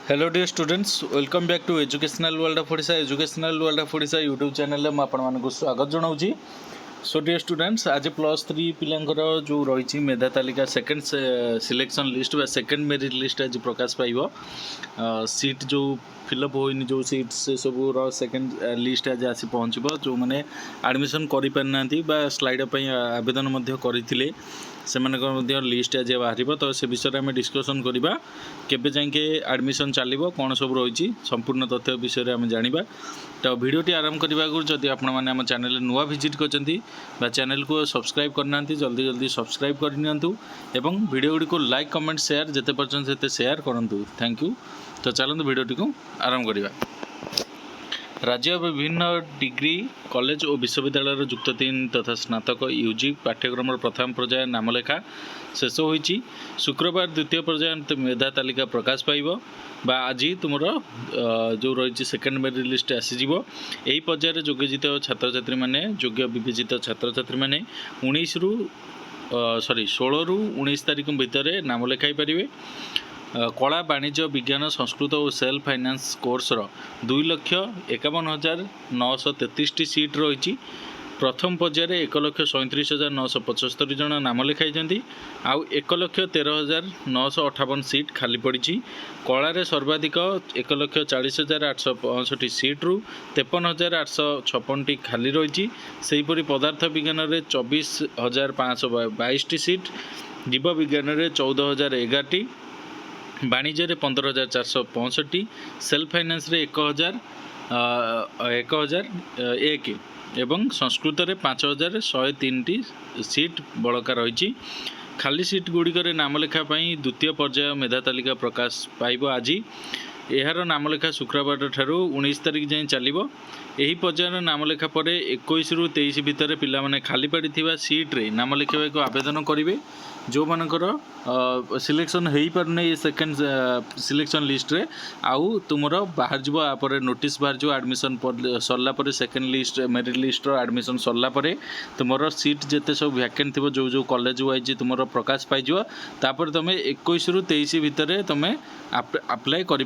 Hello dear students, welcome back to educational world of Odisha. Educational world of Odisha YouTube channel में आपको स्वागत जनाऊँगी। So dear students, आज +3 पिलांकर जो रही मेधा तालिका सेकेंड सिलेक्शन लिस्ट बा सेकेंड मेरिट लिस्ट आज प्रकाश पाइब। सीट जो फिलअप होनी जो सीट से सब सेकेंड लिस्ट आज आसी पहुँचब। जो मैंने एडमिशन कर पारिना स्लाइड आवेदन करते से लिस्ट आज बाहर, तो से विषय में डिस्कसन करवा केबे जाके एडमिशन चलो कौन सब रही संपूर्ण तथ्य विषय में जाना। तो वीडियोटी आरंभ करने को जदि आपम चैनल नुआ विजिट कर चैनल को सब्सक्राइब करना जल्दी जल्दी सब्सक्राइब करनी एवं वीडियो गुड़ी को लाइक कमेंट शेयर जिते पर्यटन से शेयर करूँ। Thank you. तो चलते वीडियोटी को आरंभ करवा। राज्य विभिन्न डिग्री कॉलेज और विश्वविद्यालय जुक्त 3 तथा स्नातक यूजी पाठ्यक्रम प्रथम पर्याय नामलेखा शेष होईची। शुक्रवार द्वितीय पर्याय मेधा तालिका प्रकाश पाइब बा आज तुम जो रही सेकेंड मेरिट लिस्ट आसीज। यही पर्यायर योग्यजित छात्र छात्री मैंने योग्य विवेचित छात्र छात्री मैंने 16 रु 19 तारीख भितर नाम लेखाई पारे। कला वाणिज्य विज्ञान संस्कृत और सेल्फ फाइनान्स कोर्स 2,51,933 सीट रही। प्रथम पर्यायर 1,37,975 जन नाम लिखाई आउ 1,13,958 सीट खाली पड़ी। कलारे सर्वाधिक 1,40,865 सीट्रु 53,856 खाली रही। सेहीपरि पदार्थ विज्ञान में 24,522 सीट, जीव विज्ञान में 14,011, वाणिज्य 15,465, सेल्फ फाइनान्स 1,001 एवं संस्कृत में 5,103 सीट बड़का रही। खाली सीट गुड़िकर नामलेखा द्वितीय पर्याय मेधा तालिका प्रकाश पाइब आज। यार नामलेखा शुक्रवार ठारू 19 तारीख जाए चलो। यही पर्यायर नामलेखा पर 21 रु 23 भितर पिला खाली पड़ी सीट्रे नाम लिखा को आवेदन करेंगे। जो मानकर सिलेक्शन हो पारने ये सेकेंड सिलेक्शन लिस्ट रे आउ तुम बाहर जीव आपर नोटिस बाहर जो एडमिशन सरला second list merit list admission सरला तुम सीट जिते सब वैकेंट थी जो जो कॉलेज वाइज तुम प्रकाश पाइज तापर तुम 21 रु 23 भितर तुम अप्लाई कर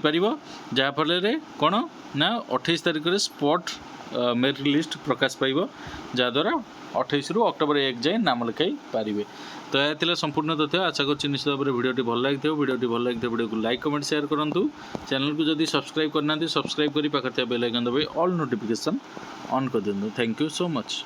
जहाँफल कौन ना 28 तारीख में स्पॉट मेरिट लिस्ट प्रकाश पाइब जहाँद्वारा 28 रु अक्टोबर 1 जाए नाम लिखाई पारे। तो यह संपूर्ण तथ्य। आशा कर निश्चित भाव में वीडियोटी भल लगी वीडियो को लाइक कमेंट शेयर करूँ। चैनल को जब सब्सक्राइब करना सब्सक्राइब कर पाखे बेल आइकन दबाई ऑल नोटिफिकेशन ऑन कर दिखाँ। Thank you so much.